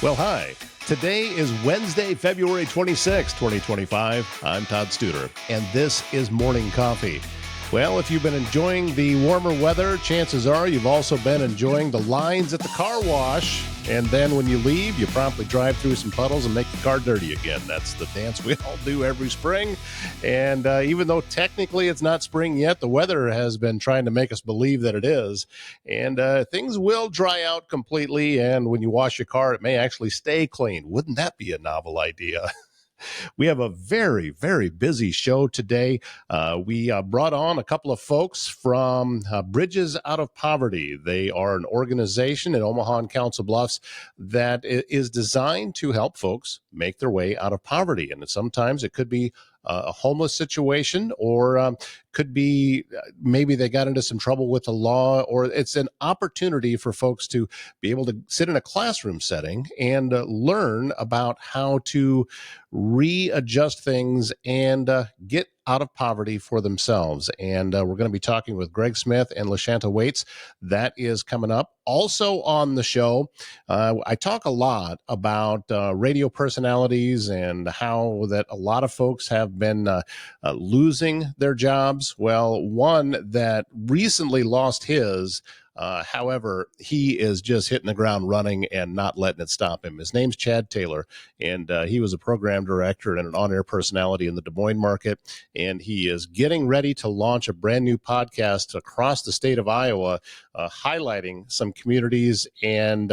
Well, hi. Today is Wednesday, February 26, 2025. I'm Todd Studer, and this is Morning Coffee. Well, if you've been enjoying the warmer weather, chances are you've also been enjoying the lines at the car wash. And then when you leave, you promptly drive through some puddles and make the car dirty again. That's the dance we all do every spring. And even though technically it's not spring yet, the weather has been trying to make us believe that it is. And things will dry out completely. And when you wash your car, it may actually stay clean. Wouldn't that be a novel idea? We have a very, very busy show today. We brought on a couple of folks from Bridges Out of Poverty. They are an organization in Omaha and Council Bluffs that is designed to help folks make their way out of poverty. And sometimes it could be a homeless situation, or could be maybe they got into some trouble with the law, or it's an opportunity for folks to be able to sit in a classroom setting and learn about how to readjust things and get out of poverty for themselves. And we're going to be talking with Greg Smith and LaShantra Waits. That is coming up. Also on the show, I talk a lot about radio personalities and how that a lot of folks have been losing their jobs. Well, one that recently lost his, however, he is just hitting the ground running and not letting it stop him. His name's Chad Taylor, and he was a program director and an on-air personality in the Des Moines market, and he is getting ready to launch a brand new podcast across the state of Iowa, highlighting some communities and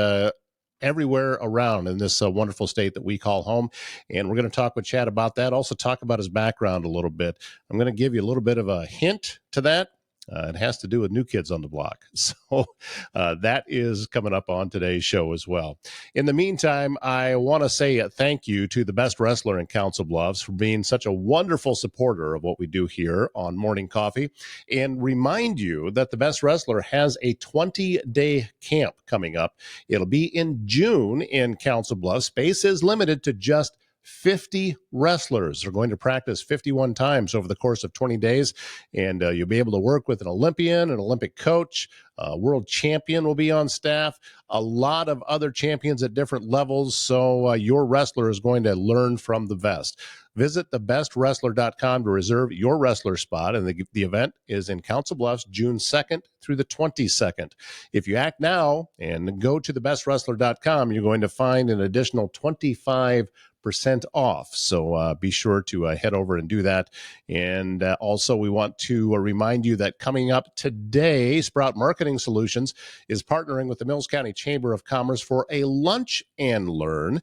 everywhere around in this wonderful state that we call home. And we're going to talk with Chad about that, also talk about his background a little bit. I'm going to give you a little bit of a hint to that. It has to do with New Kids on the Block. So that is coming up on today's show as well. In the meantime, I want to say a thank you to the Best Wrestler in Council Bluffs for being such a wonderful supporter of what we do here on Morning Coffee, and remind you that the Best Wrestler has a 20-day camp coming up. It'll be in June in Council Bluffs. Space is limited to just 50 wrestlers. Are going to practice 51 times over the course of 20 days, and you'll be able to work with an Olympian, an Olympic coach, a world champion will be on staff, a lot of other champions at different levels, so your wrestler is going to learn from the best. Visit thebestwrestler.com to reserve your wrestler spot, and the event is in Council Bluffs, June 2nd through the 22nd. If you act now and go to thebestwrestler.com, you're going to find an additional 25% off. So be sure to head over and do that. And also, we want to remind you that coming up today, Sprout Marketing Solutions is partnering with the Mills County Chamber of Commerce for a lunch and learn.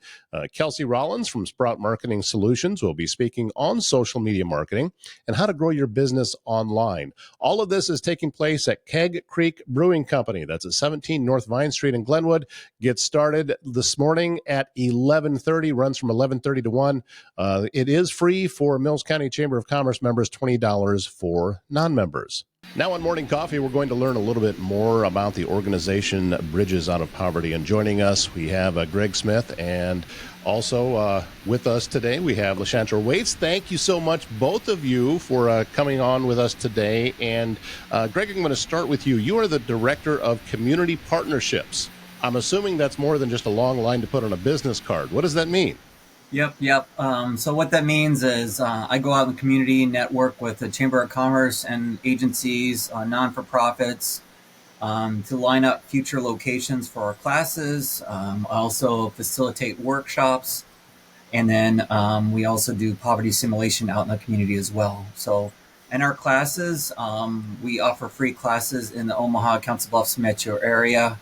Kelsey Rollins from Sprout Marketing Solutions will be speaking on social media marketing and how to grow your business online. All of this is taking place at Keg Creek Brewing Company. That's at 17 North Vine Street in Glenwood. Gets started this morning at 11:30, runs from 11:30 to 1. It is free for Mills County Chamber of Commerce members, $20 for non-members. Now on Morning Coffee, we're going to learn a little bit more about the organization Bridges Out of Poverty. And joining us, we have Greg Smith, and also with us today, we have LaShantra Waits. Thank you so much, both of you, for coming on with us today. And Greg, I'm going to start with you. You are the Director of Community Partnerships. I'm assuming that's more than just a long line to put on a business card. What does that mean? Yep. So what that means is I go out in the community, network with the Chamber of Commerce and agencies, non-for-profits, to line up future locations for our classes. I also facilitate workshops. And then we also do poverty simulation out in the community as well. So in our classes, we offer free classes in the Omaha, Council Bluffs metro area.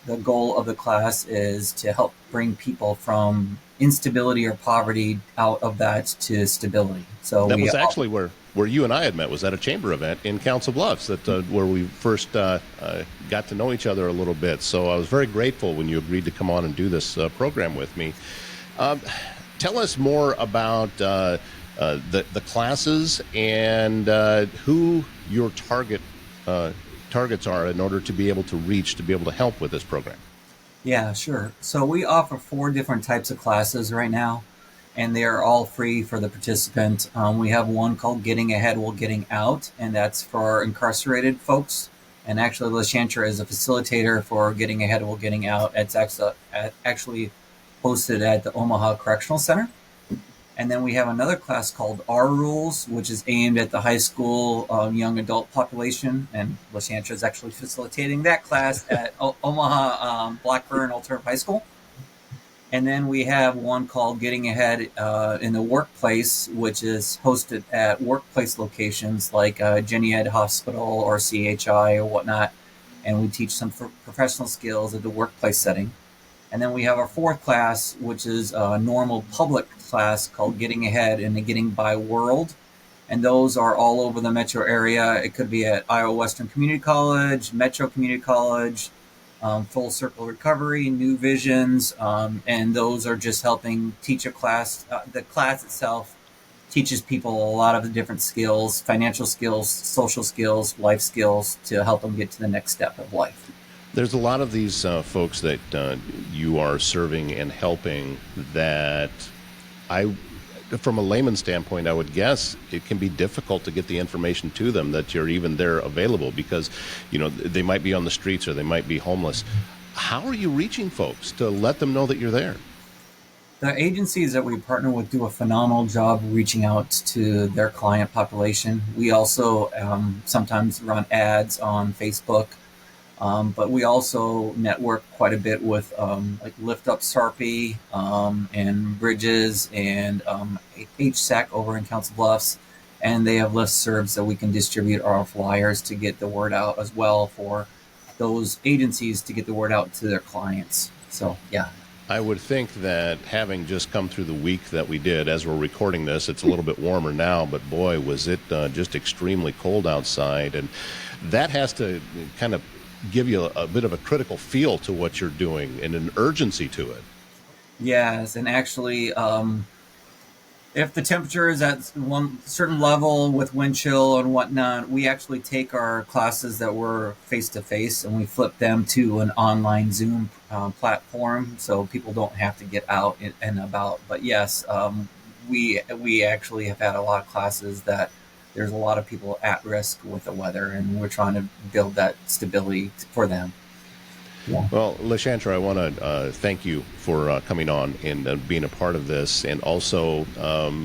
The goal of the class is to help bring people from instability or poverty out of that to stability. So that was actually where you and I had met, was at a chamber event in Council Bluffs, that where we first got to know each other a little bit. So I was very grateful when you agreed to come on and do this program with me. Tell us more about the classes and who your targets are in order to be able to reach, to be able to help with this program. Yeah, sure. So we offer 4 different types of classes right now, and they are all free for the participant. We have one called Getting Ahead While Getting Out, and that's for incarcerated folks. And actually, LaShantra is a facilitator for Getting Ahead While Getting Out. It's actually hosted at the Omaha Correctional Center. And then we have another class called Our Rules, which is aimed at the high school young adult population. And LaShantra is actually facilitating that class at Omaha Blackburn Alternative High School. And then we have one called Getting Ahead in the Workplace, which is hosted at workplace locations like Jenny Ed Hospital or CHI or whatnot. And we teach some professional skills at the workplace setting. And then we have our fourth class, which is a normal public class called Getting Ahead in the Getting By World. And those are all over the metro area. It could be at Iowa Western Community College, Metro Community College, Full Circle Recovery, New Visions, and those are just helping teach a class. The class itself teaches people a lot of the different skills, financial skills, social skills, life skills to help them get to the next step of life. There's a lot of these folks that you are serving and helping that from a layman's standpoint, I would guess it can be difficult to get the information to them that you're even there available because, they might be on the streets or they might be homeless. How are you reaching folks to let them know that you're there? The agencies that we partner with do a phenomenal job reaching out to their client population. We also sometimes run ads on Facebook. But we also network quite a bit with like Lift Up Sarpy and Bridges and HSAC over in Council Bluffs. And they have listservs that we can distribute our flyers to get the word out as well for those agencies to get the word out to their clients. So, yeah. I would think that having just come through the week that we did, as we're recording this, it's a little bit warmer now, but boy, was it just extremely cold outside. And that has to kind of give you a bit of a critical feel to what you're doing and an urgency to it. Yes, and actually, if the temperature is at one certain level with wind chill and whatnot, we actually take our classes that were face to face and we flip them to an online Zoom platform, so people don't have to get out and about. But yes, we actually have had a lot of classes that there's a lot of people at risk with the weather, and we're trying to build that stability for them. Yeah. Well, LaShantra, I want to thank you for coming on and being a part of this, and also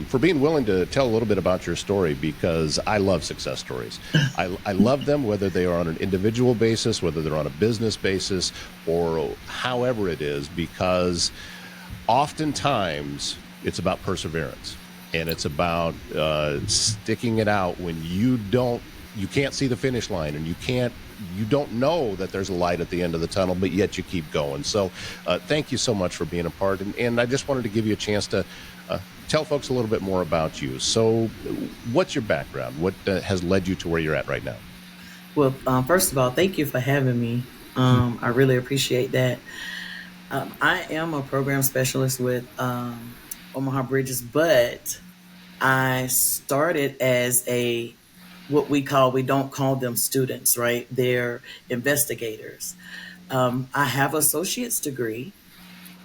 for being willing to tell a little bit about your story, because I love success stories. I love them, whether they are on an individual basis, whether they're on a business basis, or however it is, because oftentimes it's about perseverance. And it's about sticking it out when you can't see the finish line, and you don't know that there's a light at the end of the tunnel, but yet you keep going. So thank you so much for being a part. And I just wanted to give you a chance to tell folks a little bit more about you. So what's your background? What has led you to where you're at right now? Well, first of all, thank you for having me. I really appreciate that. I am a program specialist with Omaha Bridges, but I started as we don't call them students, right? They're investigators. I have an associate's degree,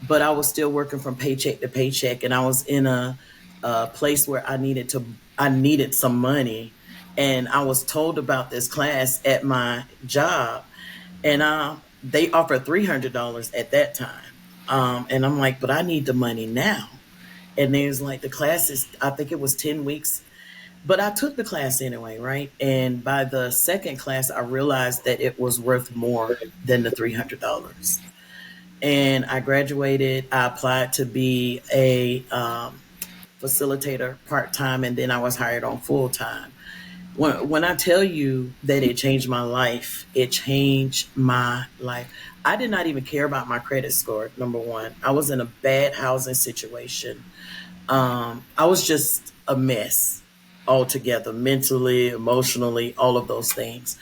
but I was still working from paycheck to paycheck, and I was in a place where I needed some money, and I was told about this class at my job, and they offered $300 at that time, and I'm like, but I need the money now. And there's like the class is, I think it was 10 weeks, but I took the class anyway, right? And by the second class, I realized that it was worth more than the $300. And I graduated. I applied to be a facilitator part-time, and then I was hired on full-time. When I tell you that it changed my life, it changed my life. I did not even care about my credit score, number one. I was in a bad housing situation. I was just a mess altogether, mentally, emotionally, all of those things.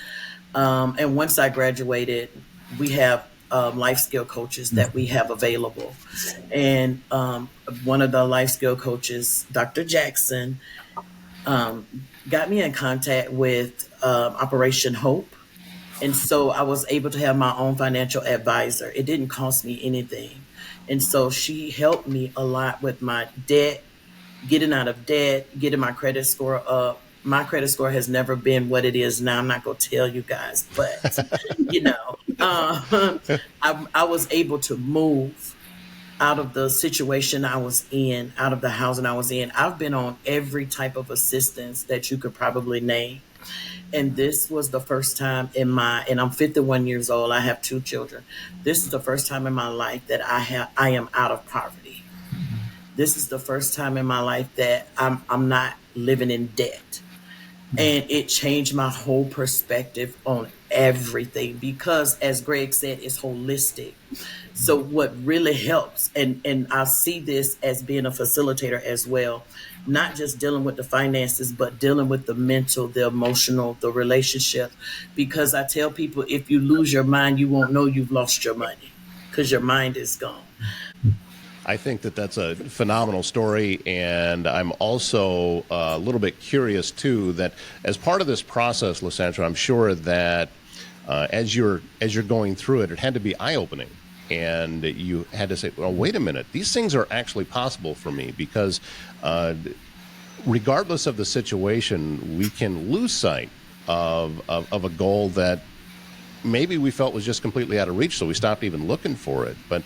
And once I graduated, we have life skill coaches that we have available. And one of the life skill coaches, Dr. Jackson, got me in contact with Operation Hope. And so I was able to have my own financial advisor. It didn't cost me anything. And so she helped me a lot with my debt, getting out of debt, getting my credit score up. My credit score has never been what it is now. I'm not going to tell you guys, but, I was able to move out of the situation I was in, out of the housing I was in. I've been on every type of assistance that you could probably name. And this was the first time in my, and I'm 51 years old. I have two children. This is the first time in my life that I am out of poverty. This is the first time in my life that I'm not living in debt. And it changed my whole perspective on everything because, as Greg said, it's holistic. So what really helps, and I see this as being a facilitator as well, not just dealing with the finances, but dealing with the mental, the emotional, the relationship. Because I tell people, if you lose your mind, you won't know you've lost your money because your mind is gone. I think that that's a phenomenal story, and I'm also a little bit curious too that as part of this process, LaShantra, I'm sure that as you're going through it, it had to be eye opening, and you had to say, "Well, wait a minute, these things are actually possible for me," because regardless of the situation, we can lose sight of a goal that maybe we felt was just completely out of reach, so we stopped even looking for it. But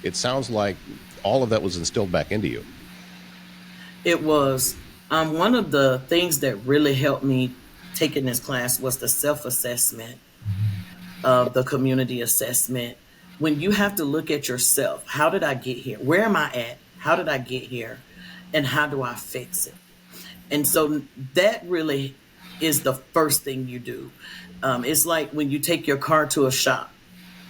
it sounds like all of that was instilled back into you. It was one of the things that really helped me taking this class was the self assessment of the community assessment. When you have to look at yourself, how did I get here? Where am I at? How did I get here? And how do I fix it? And so that really is the first thing you do. It's like when you take your car to a shop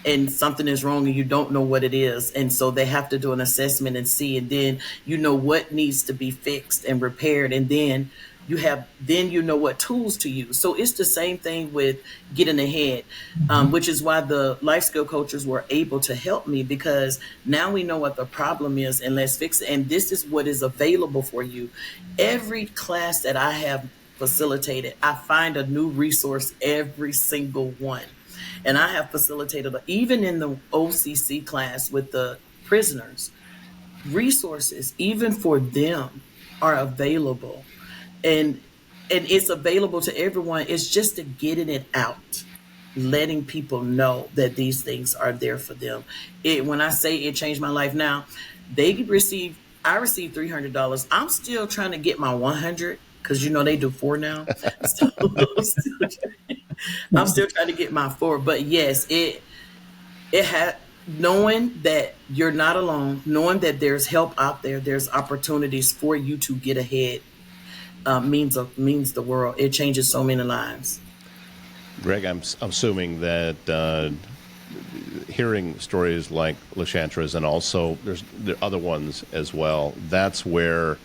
and something is wrong and you don't know what it is. And so they have to do an assessment and see, and then you know what needs to be fixed and repaired. And then you know what tools to use. So it's the same thing with getting ahead, which is why the life skill coaches were able to help me, because now we know what the problem is and let's fix it. And this is what is available for you. Every class that I have facilitated, I find a new resource every single one. And I have facilitated, even in the OCC class with the prisoners, resources, even for them, are available. And it's available to everyone. It's just to getting it out, letting people know that these things are there for them. When I say it changed my life now, I received $300. I'm still trying to get my 100 because they do four now. So I'm still trying to get my four. But yes, it had, knowing that you're not alone, knowing that there's help out there, there's opportunities for you to get ahead, means the world. It changes so many lives. Greg, I'm assuming that hearing stories like LaShantra's, and also there are other ones as well, that's where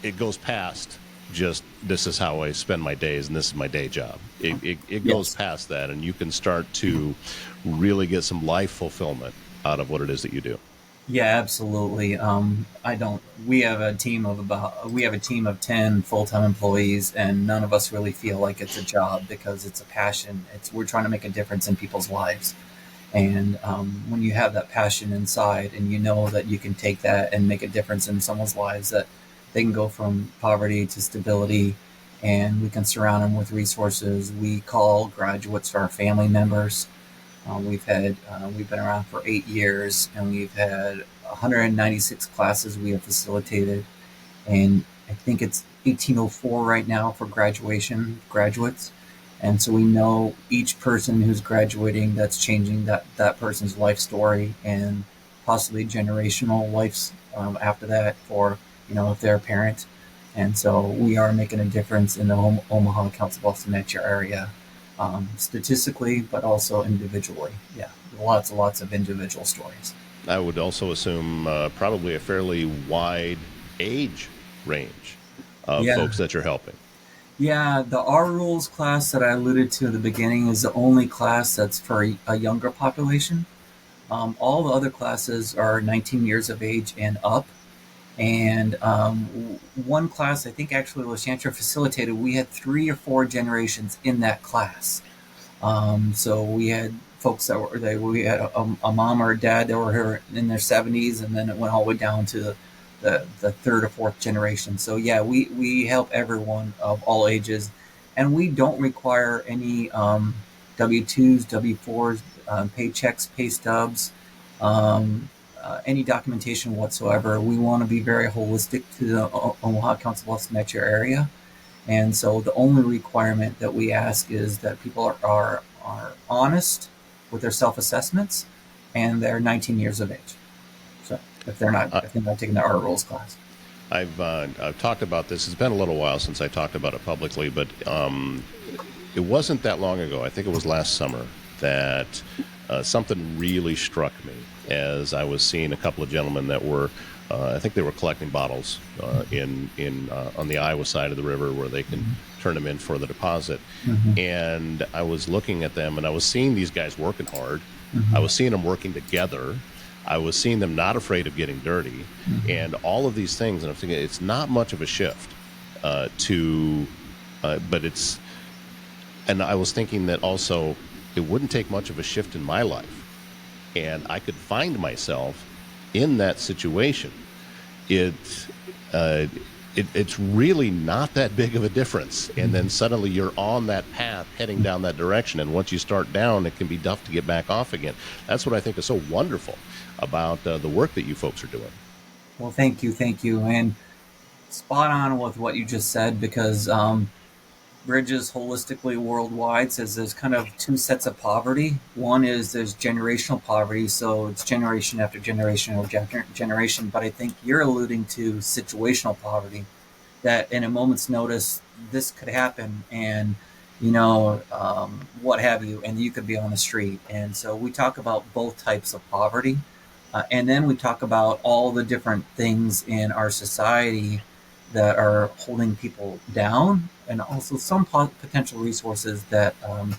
it goes past just this is how I spend my days and this is my day job. It goes Yes. past that, and you can start to really get some life fulfillment out of what it is that you do. Yeah, absolutely. I don't. We have a team of 10 full time employees, and none of us really feel like it's a job because it's a passion. We're trying to make a difference in people's lives, and when you have that passion inside, and you know that you can take that and make a difference in someone's lives, that they can go from poverty to stability, and we can surround them with resources. We call graduates our family members. We've been around for 8 years, and we've had 196 classes we have facilitated, and I think it's 1804 right now for graduates, and so we know each person who's graduating, that's changing that person's life story and possibly generational lives after that for if they're a parent, and so we are making a difference in the Omaha, Council Bluffs, metro area, statistically, but also individually. Yeah, lots and lots of individual stories. I would also assume probably a fairly wide age range of Yeah, folks that you're helping. yeah. The R Rules class that I alluded to at the beginning is the only class that's for a younger population. All the other classes are 19 years of age and up. And one class, I think actually LaShantra facilitated, we had 3 or 4 generations in that class. So we had folks we had a mom or a dad that were here in their 70s, and then it went all the way down to the third or fourth generation. So yeah, we help everyone of all ages, and we don't require any W-2s, W-4s, paychecks, pay stubs. Um, any documentation whatsoever. We want to be very holistic to the Omaha Council Bluffs metro area. And so the only requirement that we ask is that people are honest with their self-assessments and they're 19 years of age. So if they're not taking the art rules class. I've talked about this. It's been a little while since I talked about it publicly, but it wasn't that long ago. I think it was last summer that something really struck me as I was seeing a couple of gentlemen that were, I think they were collecting bottles in on the Iowa side of the river where they can turn them in for the deposit. And I was looking at them and I was seeing these guys working hard. I was seeing them working together. I was seeing them not afraid of getting dirty and all of these things. And I'm thinking it's not much of a shift but it's, and I was thinking that also it wouldn't take much of a shift in my life. And I could find myself in that situation. It's really not that big of a difference. And then suddenly you're on that path heading down that direction. And once you start down, it can be tough to get back off again. That's what I think is so wonderful about the work that you folks are doing. Well, thank you. And spot on with what you just said, because Bridges holistically worldwide says there's kind of two sets of poverty. One is there's generational poverty, so it's generation after generation or generation. But I think you're alluding to situational poverty, that in a moment's notice, this could happen and, what have you, and you could be on the street. And so we talk about both types of poverty. And then we talk about all the different things in our society that are holding people down, and also some potential resources that an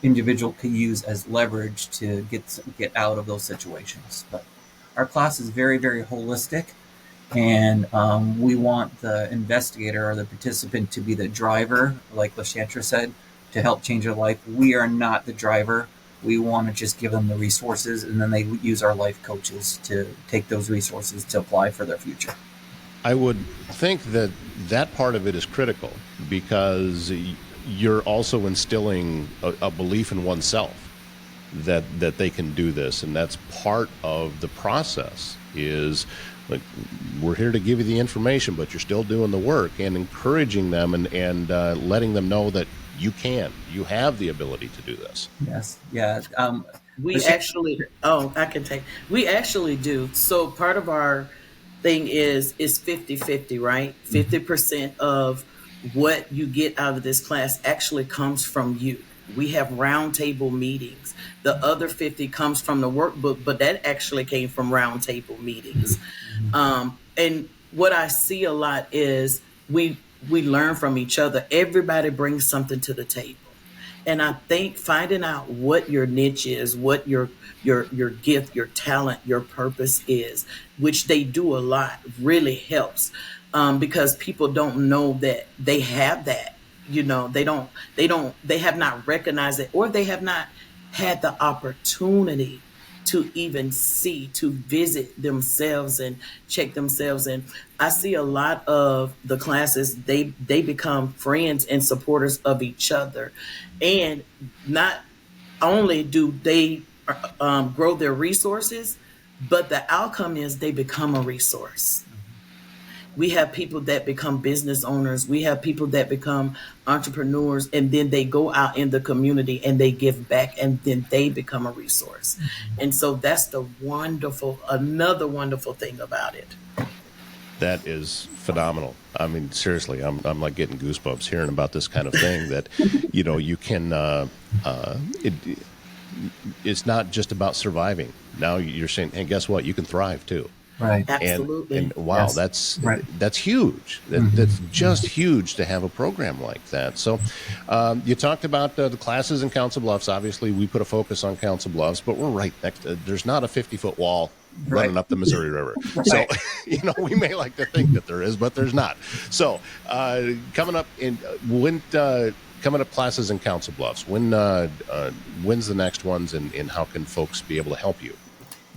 individual could use as leverage to get out of those situations. But our class is very, very holistic, and we want the investigator or the participant to be the driver, like LaShantra said, to help change their life. We are not the driver. We want to just give them the resources, and then they use our life coaches to take those resources to apply for their future. I would think that part of it is critical because you're also instilling a belief in oneself that they can do this. And that's part of the process is like, we're here to give you the information, but you're still doing the work, and encouraging them and letting them know that you have the ability to do this. Yes. Yeah. We actually do. So part of our thing is 50-50, right? 50% of what you get out of this class actually comes from you. We have roundtable meetings. The other 50 comes from the workbook, but that actually came from roundtable meetings. And what I see a lot is we learn from each other. Everybody brings something to the table. And I think finding out what your niche is, what your gift, your talent, your purpose is, which they do a lot, really helps, because people don't know that they have that. They have not recognized it, or they have not had the opportunity to even to visit themselves and check themselves. And I see a lot of the classes, they become friends and supporters of each other. And not only do they grow their resources, but the outcome is they become a resource. We have people that become business owners. We have people that become entrepreneurs, and then they go out in the community and they give back, and then they become a resource. And so that's another wonderful thing about it. That is phenomenal. I mean, seriously, I'm like getting goosebumps hearing about this kind of thing that, you can, it's not just about surviving. Now you're saying, hey, guess what? You can thrive too. Right. Absolutely. And wow, yes. that's huge. That's just huge to have a program like that. So you talked about the classes in Council Bluffs. Obviously, we put a focus on Council Bluffs, but we're right next to, there's not a 50-foot wall running up the Missouri River. So, we may like to think that there is, but there's not. So coming up classes in Council Bluffs, when's the next ones, and how can folks be able to help you?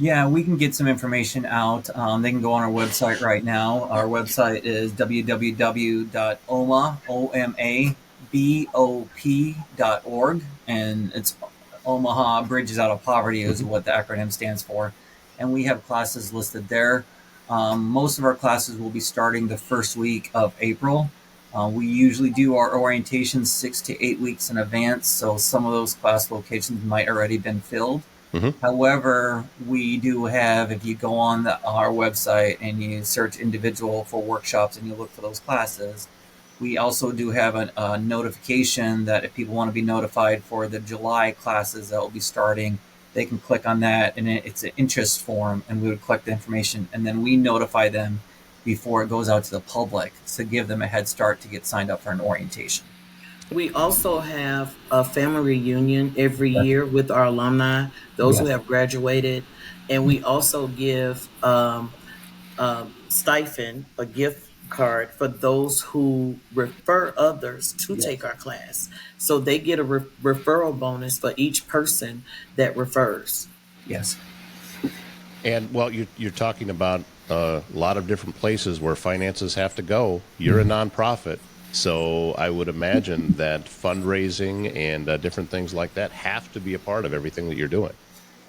Yeah, we can get some information out. They can go on our website right now. Our website is www.omabop.org, and it's Omaha Bridges Out of Poverty is what the acronym stands for. and we have classes listed there. Most of our classes will be starting the first week of April. We usually do our orientations 6 to 8 weeks in advance, so some of those class locations might already been filled. Mm-hmm. However, we do have, if you go on our website and you search individual for workshops and you look for those classes, we also do have a notification that if people want to be notified for the July classes that will be starting, they can click on that, and it's an interest form, and we would collect the information, and then we notify them before it goes out to the public to give them a head start to get signed up for an orientation. We also have a family reunion every year with our alumni, those who have graduated, and we also give stipend, a gift card for those who refer others to take our class. So they get a referral bonus for each person that refers. Yes. And well, you're talking about a lot of different places where finances have to go. You're a nonprofit, so I would imagine that fundraising and different things like that have to be a part of everything that you're doing.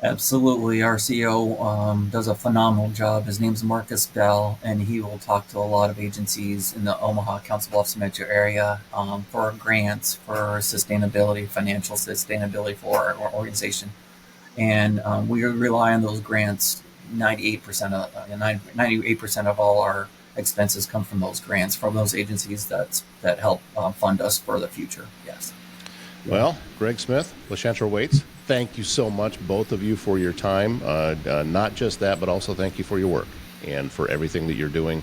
Absolutely. Our CEO does a phenomenal job. His name's Marcus Bell, and he will talk to a lot of agencies in the Omaha, Council Bluffs metro area for grants, for sustainability, financial sustainability for our organization. And we rely on those grants. 98% of all our expenses come from those grants, from those agencies that help fund us for the future. Yes. Well, Greg Smith, LaShantra Waits, thank you so much, both of you, for your time. Not just that, but also thank you for your work and for everything that you're doing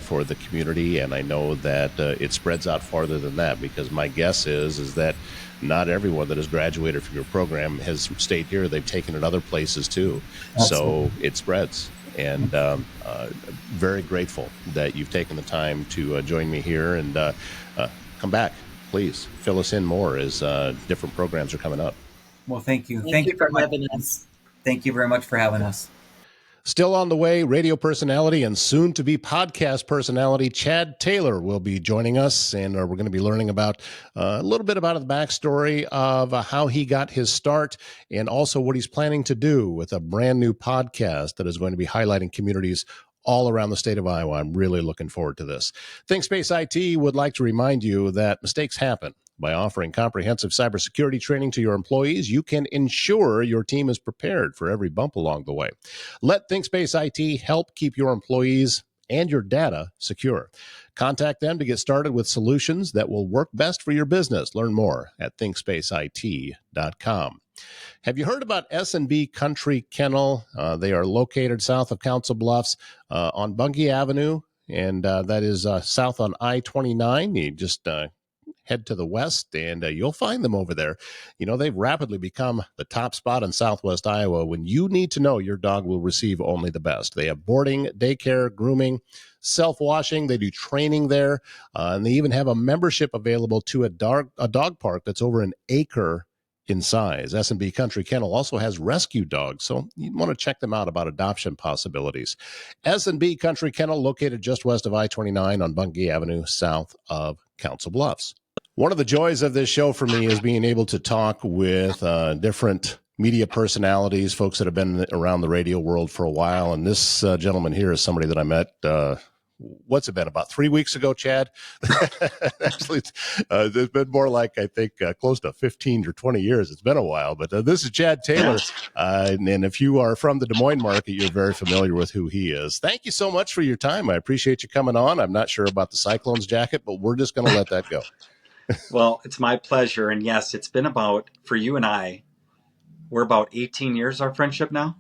for the community. And I know that it spreads out farther than that, because my guess is that not everyone that has graduated from your program has stayed here. They've taken it other places too. Absolutely. So it spreads. And very grateful that you've taken the time to join me here, and come back. Please fill us in more as different programs are coming up. Well, thank you. Thank you for having us. Thank you very much for having us. Still on the way, radio personality and soon-to-be podcast personality Chad Taylor will be joining us, and we're going to be learning about a little bit about the backstory of how he got his start, and also what he's planning to do with a brand new podcast that is going to be highlighting communities all around the state of Iowa. I'm really looking forward to this. ThinkSpace IT would like to remind you that mistakes happen. By offering comprehensive cybersecurity training to your employees, you can ensure your team is prepared for every bump along the way. Let ThinkSpace IT help keep your employees and your data secure. Contact them to get started with solutions that will work best for your business. Learn more at thinkspaceit.com. Have you heard about S&B Country Kennel? They are located south of Council Bluffs on Bungie Avenue, and that is south on I-29. You just head to the west, and you'll find them over there. You know, they've rapidly become the top spot in Southwest Iowa when you need to know your dog will receive only the best. They have boarding, daycare, grooming, self-washing. They do training there, and they even have a membership available to a dog park that's over an acre in size. S&B Country Kennel also has rescue dogs, so you want to check them out about adoption possibilities. S&B Country Kennel, located just west of I-29 on Bungie Avenue, south of Council Bluffs. One of the joys of this show for me is being able to talk with different media personalities, folks that have been around the radio world for a while. And this gentleman here is somebody that I met, what's it been, about 3 weeks ago, Chad? Actually, there's been more like, I think, close to 15 or 20 years. It's been a while. But this is Chad Taylor. And if you are from the Des Moines market, you're very familiar with who he is. Thank you so much for your time. I appreciate you coming on. I'm not sure about the Cyclones jacket, but we're just going to let that go. Well, it's my pleasure. And yes, it's been about, for you and I, we're about 18 years, our friendship now.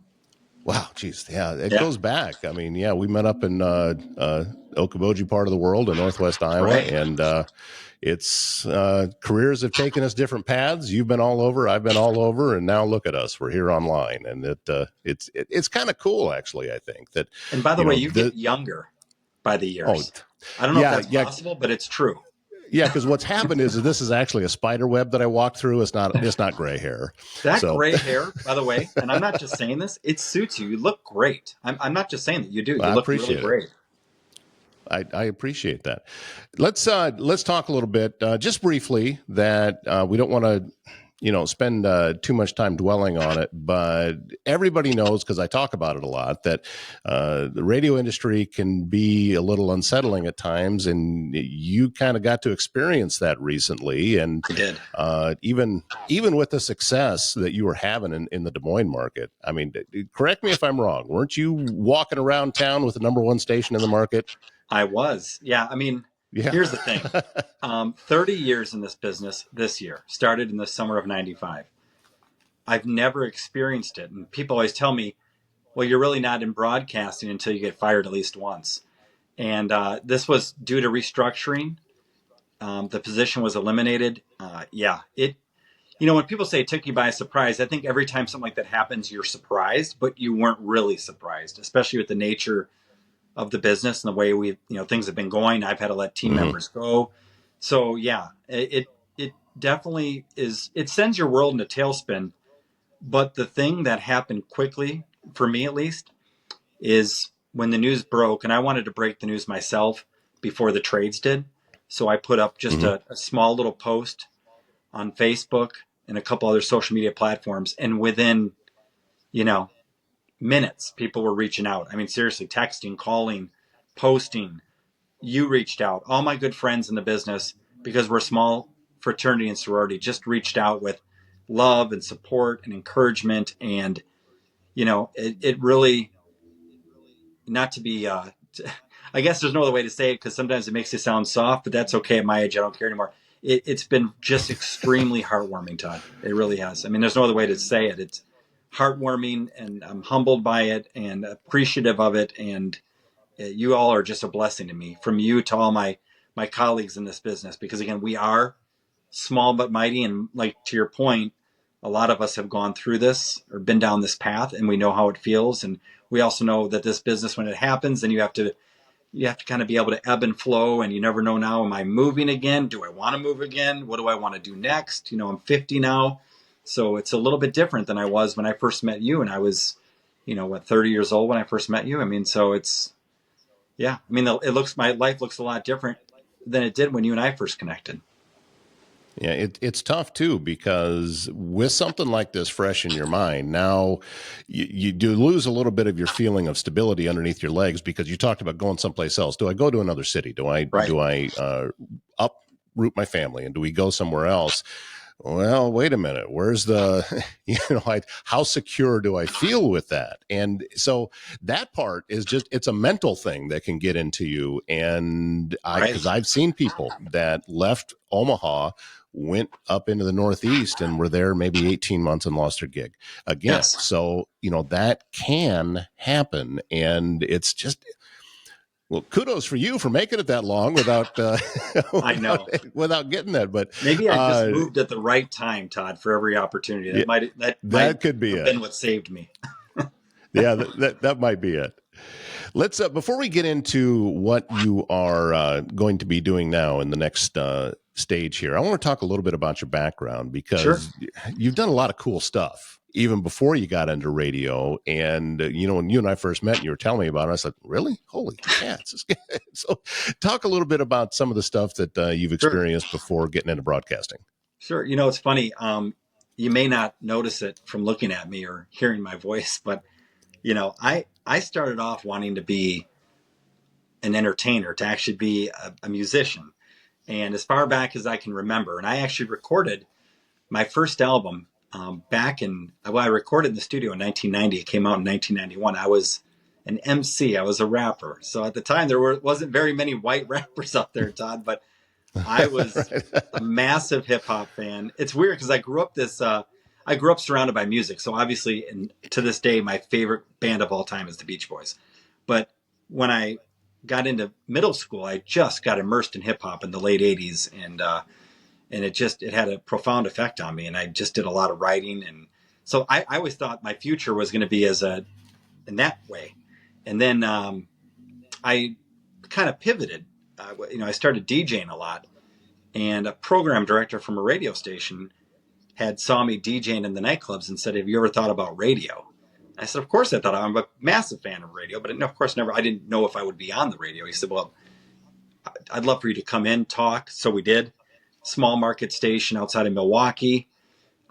Wow, geez, yeah, it goes back. I mean, yeah, we met up in Okoboji part of the world in Northwest Iowa, right. And it's careers have taken us different paths. You've been all over, I've been all over, and now look at us. We're here online, and it's kind of cool, actually. I think that. And by the way, you get younger by the years. I don't know if that's possible, but it's true. Yeah, because what's happened is this is actually a spider web that I walked through. It's not gray hair. Gray hair, by the way, and I'm not just saying this, it suits you. You look great. I'm not just saying that you do. You look really great. I appreciate that. Let's talk a little bit, just briefly, that we don't want to spend too much time dwelling on it, but everybody knows, because I talk about it a lot, that the radio industry can be a little unsettling at times, and you kind of got to experience that recently. And I did. Even with the success that you were having in the Des Moines market, I mean, correct me if I'm wrong, weren't you walking around town with the number one station in the market? I was. Yeah. I mean, Yeah. here's the thing. 30 years in this business this year, started in the summer of 95. I've never experienced it. And people always tell me, well, you're really not in broadcasting until you get fired at least once. And this was due to restructuring. The position was eliminated. When people say it took you by surprise, I think every time something like that happens, you're surprised, but you weren't really surprised, especially with the nature of the business and the way things have been going. I've had to let team members go. So yeah, it definitely is. It sends your world in a tailspin. But the thing that happened quickly, for me at least, is when the news broke, and I wanted to break the news myself before the trades did. So I put up just a small little post on Facebook and a couple other social media platforms. And within, minutes, people were reaching out. I mean, seriously, texting, calling, posting. You reached out. All my good friends in the business, because we're a small fraternity and sorority, just reached out with love and support and encouragement. And, it really, not to be, I guess there's no other way to say it, because sometimes it makes it sound soft, but that's okay at my age. I don't care anymore. It's been just extremely heartwarming, Todd. It really has. I mean, there's no other way to say it. It's heartwarming, and I'm humbled by it and appreciative of it. And you all are just a blessing to me, from you to all my colleagues in this business, because again, we are small but mighty. And like, to your point, a lot of us have gone through this or been down this path, and we know how it feels. And we also know that this business, when it happens, then you have to kind of be able to ebb and flow. And you never know, now, am I moving again? Do I want to move again? What do I want to do next? I'm 50 now. So it's a little bit different than I was when I first met you. And I was, 30 years old when I first met you. I mean, so it's, yeah. I mean, my life looks a lot different than it did when you and I first connected. Yeah, it's tough too, because with something like this fresh in your mind, now you do lose a little bit of your feeling of stability underneath your legs, because you talked about going someplace else. Do I go to another city? Do I uproot my family, and do we go somewhere else? Well, wait a minute. Where's the, how secure do I feel with that? And so that part is it's a mental thing that can get into you. And because I've seen people that left Omaha, went up into the Northeast, and were there maybe 18 months and lost their gig again. Yes. So, that can happen. And it's just, well, kudos for you for making it that long without I know, without getting that. But maybe I just moved at the right time, Todd, for every opportunity. That could be have been what saved me. Yeah, that might be it. Let's before we get into what you are going to be doing now in the next stage here, I want to talk a little bit about your background, because you've done a lot of cool stuff even before you got into radio. And when you and I first met, and you were telling me about it, I said, "Really? Holy cats!" So, talk a little bit about some of the stuff that you've experienced before getting into broadcasting. Sure. It's funny. You may not notice it from looking at me or hearing my voice, but I started off wanting to be an entertainer, to actually be a musician. And as far back as I can remember, and I actually recorded my first album I recorded in the studio in 1990. It came out in 1991. I was an MC. I was a rapper. So at the time, there wasn't very many white rappers out there, Todd, but I was a massive hip hop fan. It's weird, because I grew up surrounded by music. So obviously, and to this day, my favorite band of all time is the Beach Boys. But when I got into middle school, I just got immersed in hip hop in the late 80s. And it had a profound effect on me. And I just did a lot of writing. And so I always thought my future was going to be in that way. And then I kind of pivoted. I started DJing a lot. And a program director from a radio station saw me DJing in the nightclubs and said, "Have you ever thought about radio?" I said, "Of course I thought. I'm a massive fan of radio, but of course never. I didn't know if I would be on the radio." He said, "Well, I'd love for you to come in, talk." So we did. Small market station outside of Milwaukee.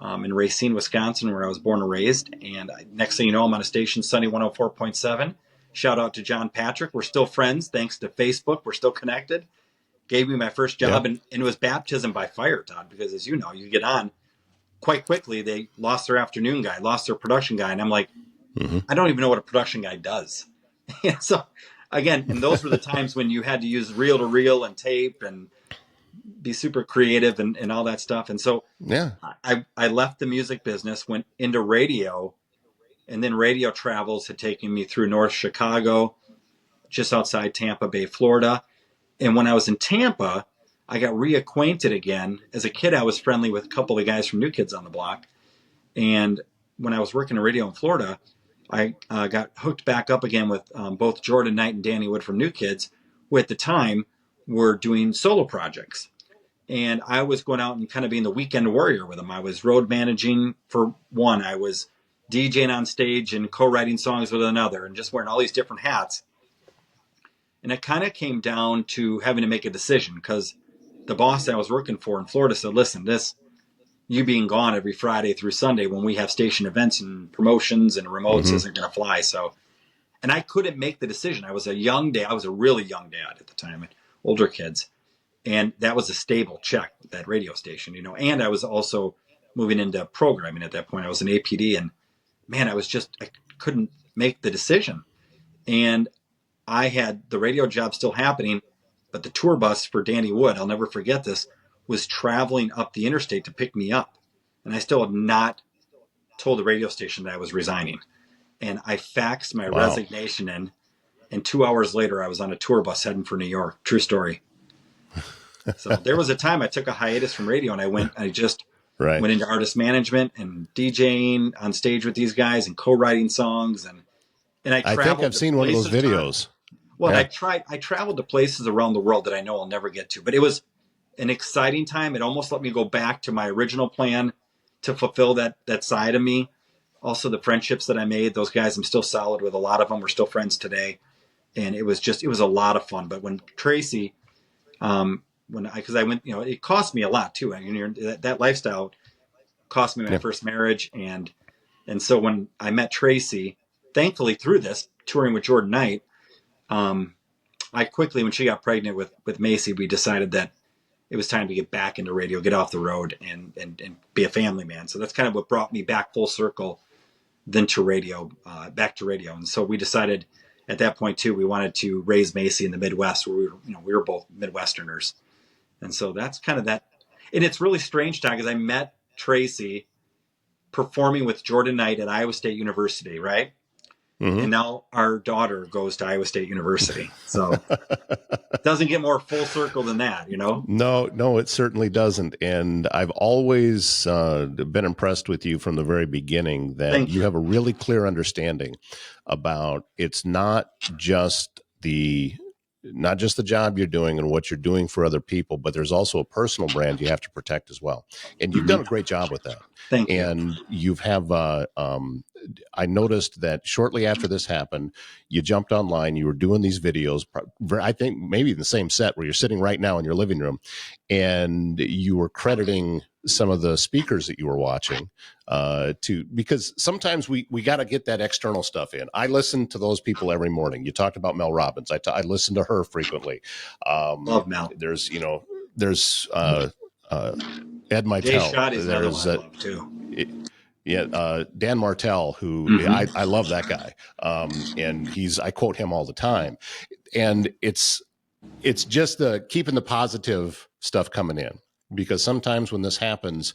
in Racine, Wisconsin, where I was born and raised. And next thing you know, I'm on a station, Sunny 104.7. Shout out to John Patrick. We're still friends thanks to Facebook. We're still connected. Gave me my first job, and it was baptism by fire, Todd, because as you know, you get on quite quickly. They lost their afternoon guy, lost their production guy. And I'm like, I don't even know what a production guy does. So again, and those were the times when you had to use reel to reel and tape and be super creative and all that stuff. And so I left the music business, went into radio, and then radio travels had taken me through North Chicago, just outside Tampa Bay, Florida. And when I was in Tampa, I got reacquainted again. As a kid, I was friendly with a couple of guys from New Kids on the Block. And when I was working in radio in Florida, I got hooked back up again with both Jordan Knight and Danny Wood from New Kids, who at the time were doing solo projects. And I was going out and kind of being the weekend warrior with them. I was road managing for one. I was DJing on stage and co-writing songs with another and just wearing all these different hats. And it kind of came down to having to make a decision because the boss I was working for in Florida said, listen, you being gone every Friday through Sunday when we have station events and promotions and remotes isn't going to fly. So, and I couldn't make the decision. I was a young dad. I was a really young dad at the time, older kids. And that was a stable check, that radio station, and I was also moving into programming at that point. I was an APD and man, I couldn't make the decision. And I had the radio job still happening, but the tour bus for Danny Wood, I'll never forget this, was traveling up the interstate to pick me up. And I still had not told the radio station that I was resigning. And I faxed my resignation in, and 2 hours later, I was on a tour bus heading for New York. True story. So there was a time I took a hiatus from radio, and I went into artist management and DJing on stage with these guys and co-writing songs. And I think I've seen one of those videos. Well, I traveled to places around the world that I know I'll never get to, but it was an exciting time. It almost let me go back to my original plan to fulfill that side of me. Also the friendships that I made, those guys, I'm still solid with a lot of them. We're still friends today. And it was a lot of fun. But when Tracy, because I went, it cost me a lot too. I mean, that lifestyle cost me my first marriage. And so when I met Tracy, thankfully through this, touring with Jordan Knight, I quickly, when she got pregnant with Macy, we decided that it was time to get back into radio, get off the road and be a family man. So that's kind of what brought me back full circle then to radio, back to radio. And so we decided at that point too, we wanted to raise Macy in the Midwest where we were both Midwesterners. And so that's kind of that. And it's really strange, Todd, because I met Tracy performing with Jordan Knight at Iowa State University, right? And now our daughter goes to Iowa State University. So it doesn't get more full circle than that, No, it certainly doesn't. And I've always been impressed with you from the very beginning that you have a really clear understanding about it's not just the job you're doing and what you're doing for other people, but there's also a personal brand you have to protect as well. And you've done a great job with that. Thank you. And you've I noticed that shortly after this happened, you jumped online, you were doing these videos, I think maybe in the same set where you're sitting right now in your living room, and you were crediting some of the speakers that you were watching because sometimes we got to get that external stuff in. I listen to those people every morning. You talked about Mel Robbins. I listen to her frequently. Love Mel. There's Ed Mitel. Jay Shoddy's another one I love too. Dan Martell, who I love that guy. And I quote him all the time. And it's just keeping the positive stuff coming in, because sometimes when this happens,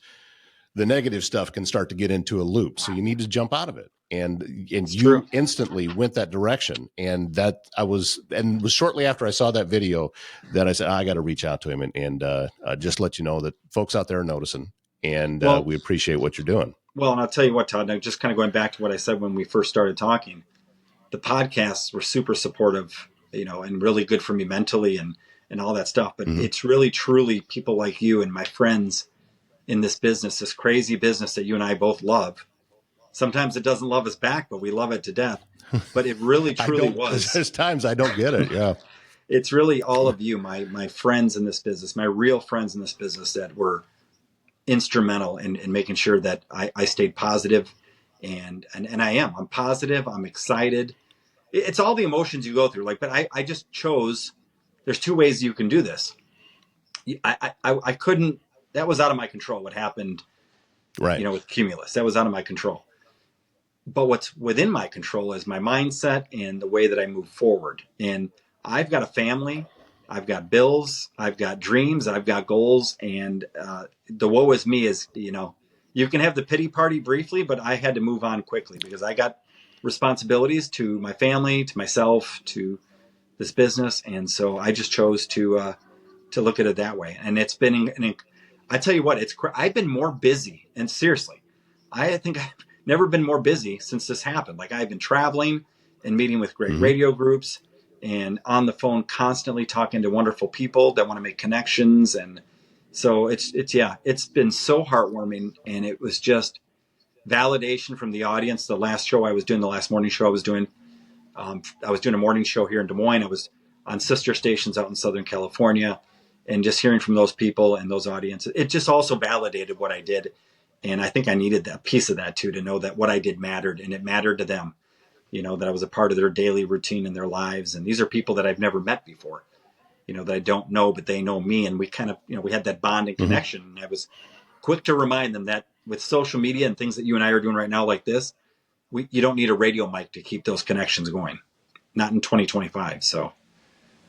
the negative stuff can start to get into a loop. So you need to jump out of it. And you instantly went that direction. And was shortly after I saw that video that I said, I got to reach out to him and just let you know that folks out there are noticing. And we appreciate what you're doing. Well, and I'll tell you what, Todd, now just kind of going back to what I said when we first started talking, the podcasts were super supportive, and really good for me mentally and all that stuff. But it's really, truly people like you and my friends in this business, this crazy business that you and I both love. Sometimes it doesn't love us back, but we love it to death. But it really, truly was. There's times I don't get it. Yeah. It's really all of you, my friends in this business, my real friends in this business that were instrumental in making sure that I stayed positive, and I'm positive. I'm excited. It's all the emotions you go through. Like, but I just chose. There's two ways you can do this. I couldn't. That was out of my control. What happened, Right. with Cumulus, that was out of my control. But what's within my control is my mindset and the way that I move forward. And I've got a family, I've got bills, I've got dreams, I've got goals. And the woe is me is, you can have the pity party briefly, but I had to move on quickly because I got responsibilities to my family, to myself, to this business. And so I just chose to look at it that way. And it's been, I tell you what, I've been more busy. And seriously, I think I've never been more busy since this happened. Like, I've been traveling and meeting with great radio groups and on the phone constantly talking to wonderful people that want to make connections. And so it's been so heartwarming. And it was just validation from the audience. The last morning show I was doing, I was doing a morning show here in Des Moines. I was on sister stations out in Southern California, and just hearing from those people and those audiences, it just also validated what I did. And I think I needed that piece of that too, to know that what I did mattered, and it mattered to them, that I was a part of their daily routine in their lives. And these are people that I've never met before, that I don't know, but they know me. And we kind of, we had that bond and connection. And I was quick to remind them that with social media and things that you and I are doing right now like this, you don't need a radio mic to keep those connections going. Not in 2025. So.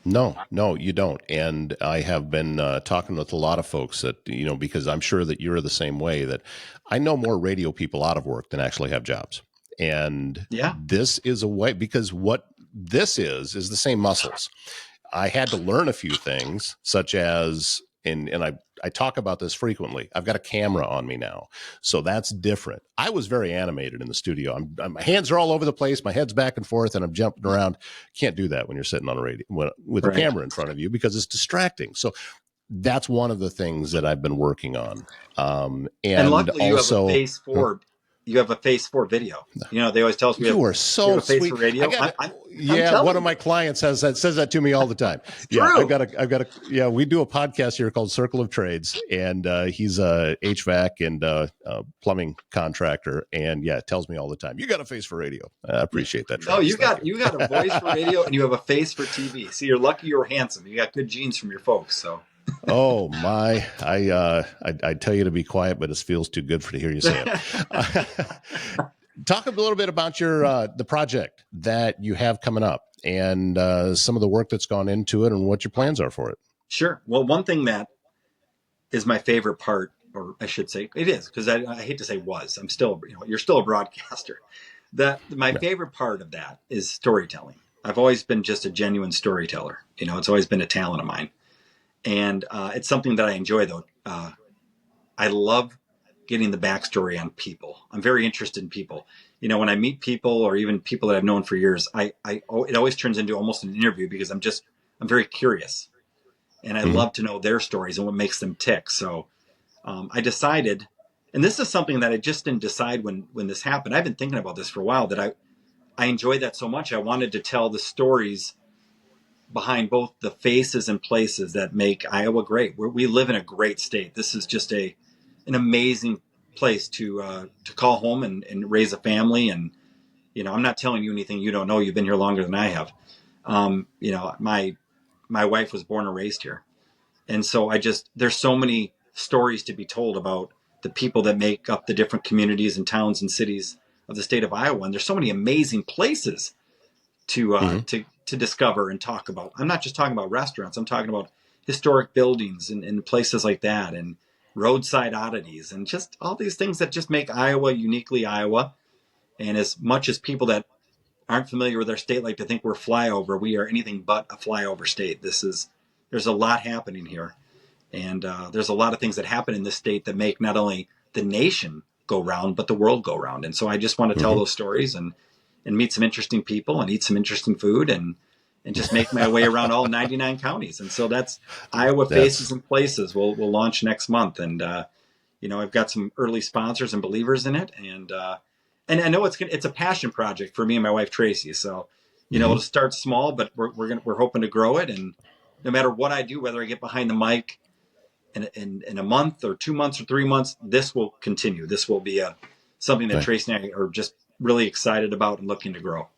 No, you don't. And I have been talking with a lot of folks that, because I'm sure that you're the same way, that I know more radio people out of work than actually have jobs. And this is a way, because what this is the same muscles. I had to learn a few things, such as, and I talk about this frequently, I've got a camera on me now. So that's different. I was very animated in the studio. My hands are all over the place. My head's back and forth and I'm jumping around. Can't do that when you're sitting on a radio with a camera in front of you, because it's distracting. So that's one of the things that I've been working on. And luckily also, you have a face for video. They always tell us we are so have a face sweet. for radio. One of my clients says that to me all the time. True. We do a podcast here called Circle of Trades, and he's a HVAC and plumbing contractor, and tells me all the time, you got a face for radio. I appreciate that. Travis. You got a voice for radio, and you have a face for TV. See, you're lucky you're handsome. You got good genes from your folks, so. Oh my! I tell you to be quiet, but it feels too good to hear you say it. Talk a little bit about your the project that you have coming up, and some of the work that's gone into it, and what your plans are for it. Sure. Well, one thing that is my favorite part, or I should say, it is, because I hate to say was. I'm still, you're still a broadcaster. My favorite part of that is storytelling. I've always been just a genuine storyteller. It's always been a talent of mine. And it's something that I enjoy, though. I love getting the backstory on people. I'm very interested in people. When I meet people, or even people that I've known for years, it always turns into almost an interview, because I'm very curious, and I love to know their stories and what makes them tick. So I decided, and this is something that I just didn't decide when this happened. I've been thinking about this for a while, that I enjoy that so much. I wanted to tell the stories behind both the faces and places that make Iowa great. We live in a great state. This is just an amazing place to call home and raise a family. And, I'm not telling you anything you don't know. You've been here longer than I have. My wife was born and raised here. And so there's so many stories to be told about the people that make up the different communities and towns and cities of the state of Iowa. And there's so many amazing places to discover and talk about. I'm not just talking about restaurants. I'm talking about historic buildings and places like that, and roadside oddities, and just all these things that just make Iowa uniquely Iowa. And as much as people that aren't familiar with our state like to think we're flyover, we are anything but a flyover state. There's a lot happening here. And there's a lot of things that happen in this state that make not only the nation go round, but the world go round. And so I just want to tell those stories and meet some interesting people and eat some interesting food and just make my way around all 99 counties. And so that's Iowa Faces and Places. We'll launch next month. And, I've got some early sponsors and believers in it. And I know it's a passion project for me and my wife, Tracy. So, it'll start small, but we're hoping to grow it. And no matter what I do, whether I get behind the mic in a month or 2 months or 3 months, this will continue. This will be something that Okay. Tracy and I are just really excited about and looking to grow.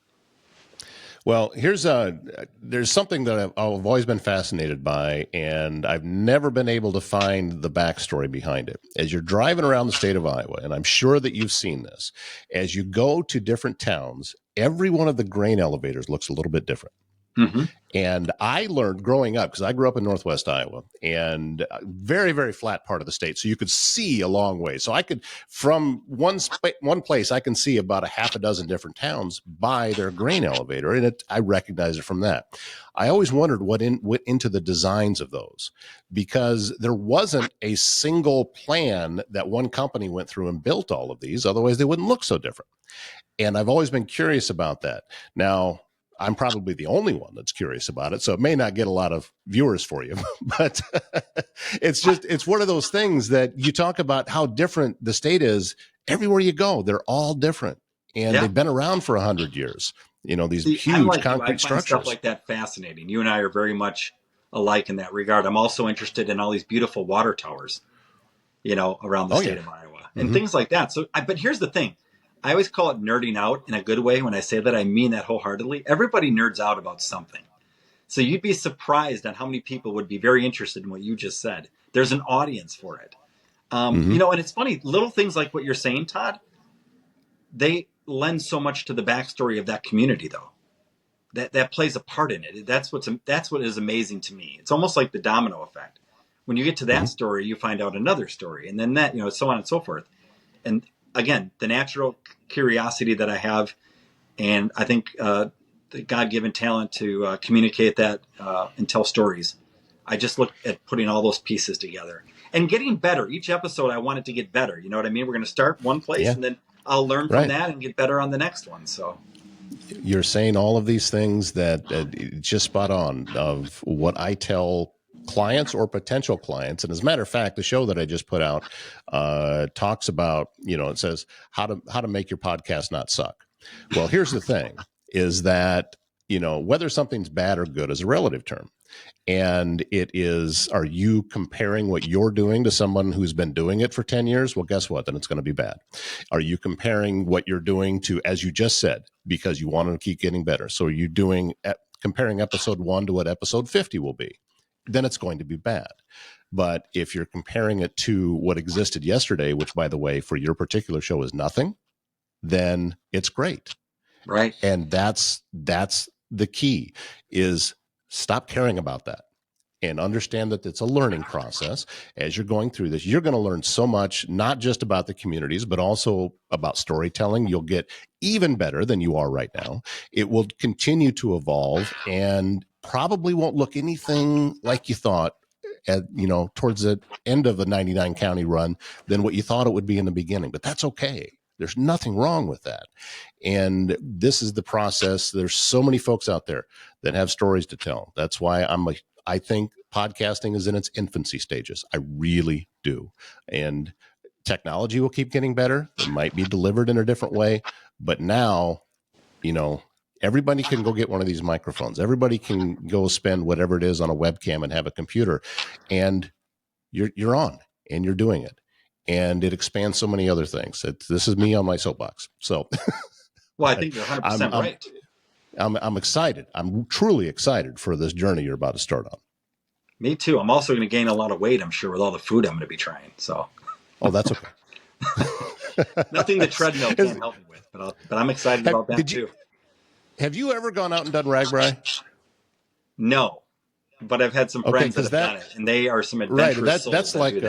Well, there's something that I've always been fascinated by, and I've never been able to find the backstory behind it. As you're driving around the state of Iowa, and I'm sure that you've seen this, as you go to different towns, every one of the grain elevators looks a little bit different. Mm-hmm. And I learned growing up, because I grew up in Northwest Iowa, and very, very flat part of the state. So you could see a long way. So I could, from one place, I can see about a half a dozen different towns by their grain elevator. And I recognize it from that. I always wondered what went into the designs of those, because there wasn't a single plan that one company went through and built all of these. Otherwise, they wouldn't look so different. And I've always been curious about that. Now, I'm probably the only one that's curious about it, so it may not get a lot of viewers for you, but it's one of those things that you talk about how different the state is everywhere you go. They're all different, and Yeah. they've been around for 100 years. These See, huge I'm like you. I concrete find structures. stuff like that fascinating. You and I are very much alike in that regard. I'm also interested in all these beautiful water towers, around the state of Iowa and things like that. So, but here's the thing. I always call it nerding out in a good way. When I say that, I mean that wholeheartedly. Everybody nerds out about something. So you'd be surprised on how many people would be very interested in what you just said. There's an audience for it. And it's funny, little things like what you're saying, Todd, they lend so much to the backstory of that community, though. That plays a part in it. That's what is amazing to me. It's almost like the domino effect. When you get to that story, you find out another story, and then that, so on and so forth. And again, the natural curiosity that I have, and I think the God-given talent to communicate that and tell stories. I just look at putting all those pieces together and getting better. Each episode, I want it to get better. You know what I mean? We're going to start one place, and then I'll learn from that and get better on the next one. So you're saying all of these things that just spot on of what I tell clients or potential clients. And as a matter of fact, the show that I just put out talks about, it says how to make your podcast not suck. Well, here's the thing is that, whether something's bad or good is a relative term. And it is, are you comparing what you're doing to someone who's been doing it for 10 years? Well, guess what? Then it's going to be bad. Are you comparing what you're doing to, as you just said, because you want to keep getting better? So are you comparing episode 1 to what episode 50 will be? Then it's going to be bad. But if you're comparing it to what existed yesterday, which, by the way, for your particular show is nothing, then it's great. Right. And that's the key is stop caring about that and understand that it's a learning process. As you're going through this, you're going to learn so much, not just about the communities, but also about storytelling. You'll get even better than you are right now. It will continue to evolve and probably won't look anything like you thought towards the end of the 99 county run than what you thought it would be in the beginning. But that's okay. There's nothing wrong with that. And this is the process. There's so many folks out there that have stories to tell. That's why I think podcasting is in its infancy stages. I really do. And technology will keep getting better. It might be delivered in a different way. But now, everybody can go get one of these microphones. Everybody can go spend whatever it is on a webcam and have a computer. And you're on and you're doing it. And it expands so many other things. This is me on my soapbox. So, well, I think you're 100% right. I'm excited. I'm truly excited for this journey you're about to start on. Me too. I'm also going to gain a lot of weight, I'm sure, with all the food I'm going to be trying. So, that's okay. Nothing the treadmill can't help me with, but I'm excited about that too. Have you ever gone out and done ragbri? No, but I've had some friends that have done it, and they are some adventurous souls. That's like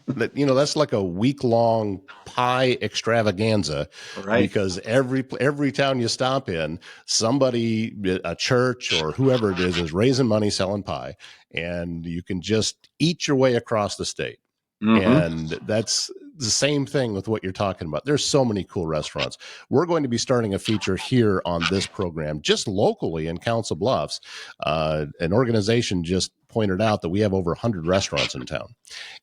that's like a week-long pie extravaganza, right? Because every town you stop in, somebody, a church or whoever it is raising money selling pie, and you can just eat your way across the state. And that's the same thing with what you're talking about. There's so many cool restaurants. We're going to be starting a feature here on this program, just locally in Council Bluffs. An organization just pointed out that we have over 100 restaurants in town.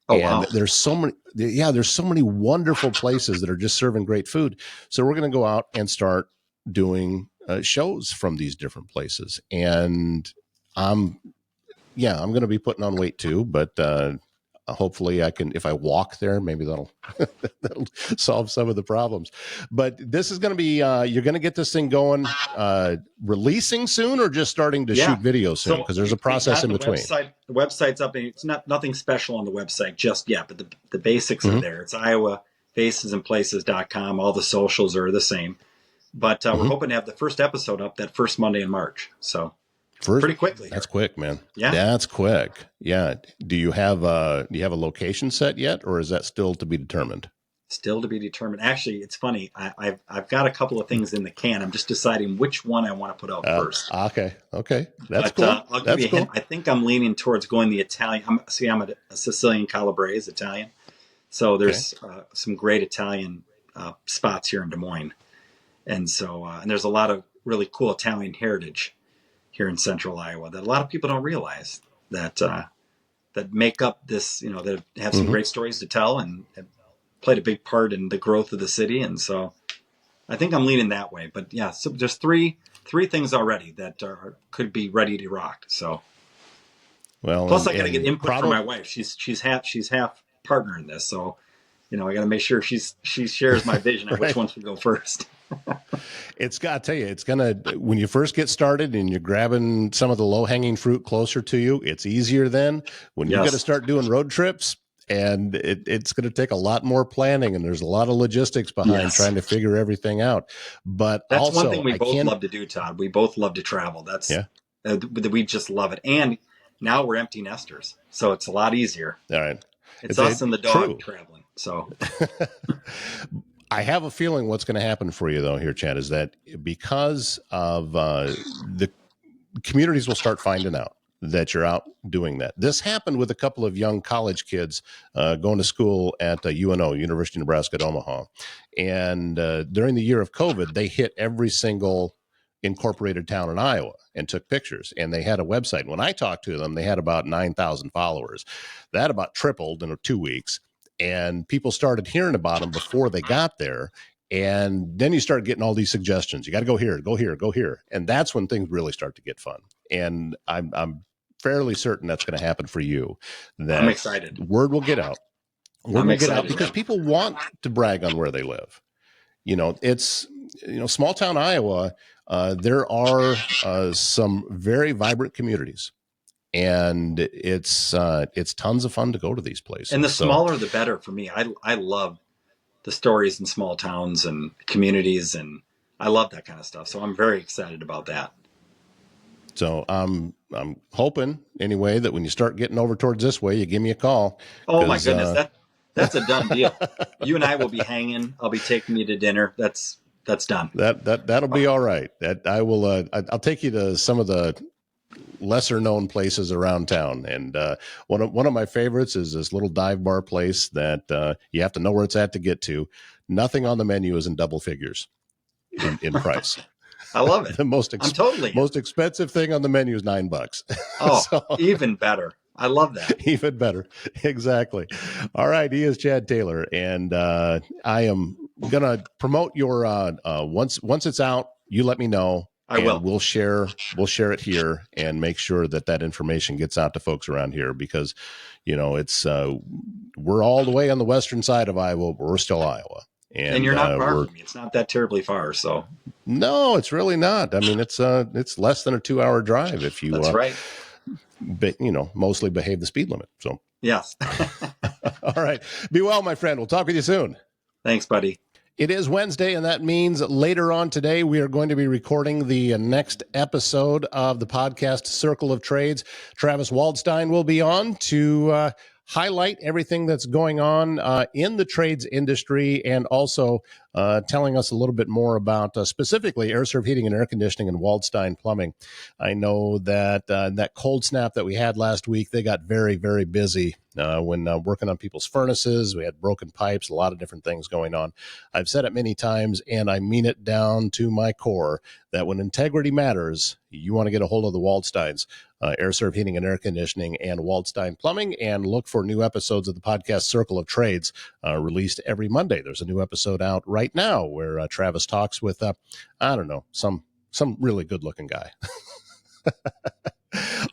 Wow. There's so many wonderful places that are just serving great food. So we're going to go out and start doing shows from these different places. And I'm going to be putting on weight too, but hopefully I can, if I walk there, maybe that'll solve some of the problems. But this is going to be, you're going to get this thing going, releasing soon, or just starting to shoot videos soon? So Because there's a we process got in the between. website. The website's up, and it's nothing special on the website just yet, but the basics are there. It's iowafacesandplaces.com. All the socials are the same. But we're hoping to have the first episode up that first Monday in March. So pretty quickly. That's quick, man. Yeah. That's quick. Yeah. Do you have a location set yet, or is that still to be determined? Still to be determined. Actually, it's funny. I've got a couple of things in the can. I'm just deciding which one I want to put out first. Okay. That's But, cool. I'll give you a hint. I think I'm leaning towards going the Italian. I'm a Sicilian Calabrese, Italian. So there's some great Italian spots here in Des Moines. And so, and there's a lot of really cool Italian heritage here in central Iowa that a lot of people don't realize that make up this, that have some great stories to tell and played a big part in the growth of the city. And so I think I'm leaning that way. But yeah, so there's three things already that could be ready to rock. So, well, plus I got to get input from my wife. She's half partner in this. So, I got to make sure she shares my vision on which one should go first. It's got to tell you, it's going to, when you first get started and you're grabbing some of the low hanging fruit closer to you, it's easier then. When you got to start doing road trips, and it's going to take a lot more planning, and there's a lot of logistics behind trying to figure everything out. But that's also one thing we both love to do, Todd. We both love to travel. That's we just love it. And now we're empty nesters, so it's a lot easier. All right. It's us and the dog traveling. So I have a feeling what's going to happen for you, though, here, Chad, is that because of the communities will start finding out that you're out doing that. This happened with a couple of young college kids going to school at UNO, University of Nebraska at Omaha. And during the year of COVID, they hit every single incorporated town in Iowa and took pictures. And they had a website. When I talked to them, they had about 9,000 followers. That about tripled in 2 weeks. And people started hearing about them before they got there. And then you start getting all these suggestions. You got to go here, go here, go here. And that's when things really start to get fun. And I'm fairly certain that's going to happen for you. That I'm excited. Word will get out. Word will get out because people want to brag on where they live. It's, small town Iowa, there are some very vibrant communities. And it's tons of fun to go to these places. And the smaller, the better for me. I love the stories in small towns and communities, and I love that kind of stuff. So I'm very excited about that. So I'm hoping anyway that when you start getting over towards this way, you give me a call. Oh my goodness, that's a done deal. You and I will be hanging. I'll be taking you to dinner. That's done. That'll be all right. I will. I'll take you to some of the lesser known places around town. And one of my favorites is this little dive bar place that you have to know where it's at to get to. Nothing on the menu is in double figures in price. I love it. The most expensive thing on the menu is $9. Oh, so, even better. I love that. Even better. Exactly. All right. He is Chad Taylor. And I am going to promote your once it's out, you let me know. I will. We'll share it here and make sure that information gets out to folks around here because, it's we're all the way on the western side of Iowa, but we're still Iowa. And you're not far from me. It's not that terribly far. So no, it's really not. I mean, it's less than a 2-hour drive if you. That's right. But mostly behave the speed limit. So yes. All right. Be well, my friend. We'll talk with you soon. Thanks, buddy. It is Wednesday, and that means later on today, we are going to be recording the next episode of the podcast Circle of Trades. Travis Waldstein will be on to highlight everything that's going on in the trades industry and also telling us a little bit more about specifically AirServe Heating and Air Conditioning and Waldstein Plumbing. I know that that cold snap that we had last week, they got very, very busy when working on people's furnaces. We had broken pipes, a lot of different things going on. I've said it many times, and I mean it down to my core, that when integrity matters, you want to get a hold of the Waldsteins, AirServe Heating and Air Conditioning and Waldstein Plumbing, and look for new episodes of the podcast Circle of Trades released every Monday. There's a new episode out right now where Travis talks with, I don't know, some really good looking guy.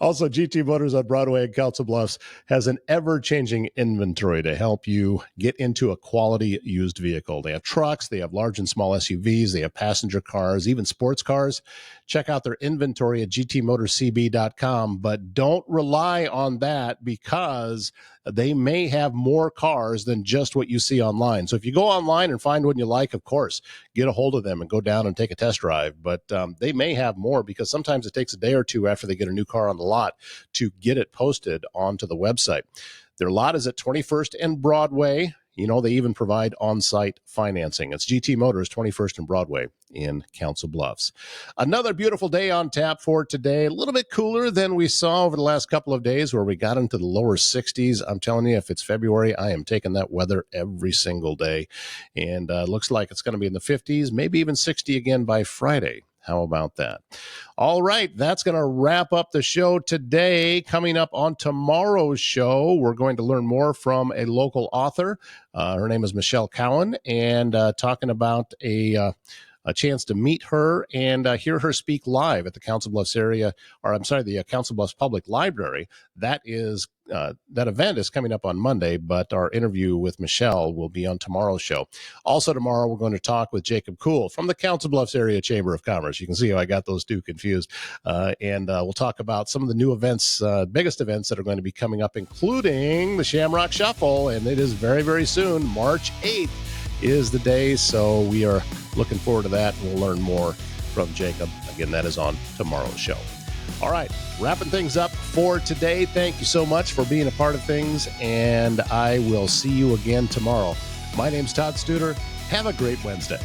Also, GT Motors on Broadway and Council Bluffs has an ever-changing inventory to help you get into a quality used vehicle. They have trucks, they have large and small SUVs, they have passenger cars, even sports cars. Check out their inventory at gtmotorscb.com, but don't rely on that because they may have more cars than just what you see online. So if you go online and find one you like, of course, get a hold of them and go down and take a test drive. But they may have more because sometimes it takes a day or two after they get a new car on the lot to get it posted onto the website. Their lot is at 21st and Broadway. You know, they even provide on-site financing. It's GT Motors, 21st and Broadway in Council Bluffs. Another beautiful day on tap for today. A little bit cooler than we saw over the last couple of days where we got into the lower 60s. I'm telling you, if it's February, I am taking that weather every single day. And looks like it's going to be in the 50s, maybe even 60 again by Friday. How about that? All right, that's going to wrap up the show today. Coming up on tomorrow's show, we're going to learn more from a local author. Her name is Michelle Cowan, and talking about a chance to meet her and hear her speak live at the Council Bluffs the Council Bluffs Public Library. That event is coming up on Monday, but our interview with Michelle will be on tomorrow's show. Also tomorrow, we're going to talk with Jacob Kuhl from the Council Bluffs Area Chamber of Commerce. You can see how I got those two confused. And we'll talk about some of the new events, biggest events that are going to be coming up, including the Shamrock Shuffle. And it is very, very soon. March 8th is the day. So we are looking forward to that. We'll learn more from Jacob. Again, that is on tomorrow's show. All right, wrapping things up for today. Thank you so much for being a part of things, and I will see you again tomorrow. My name's Todd Studer. Have a great Wednesday.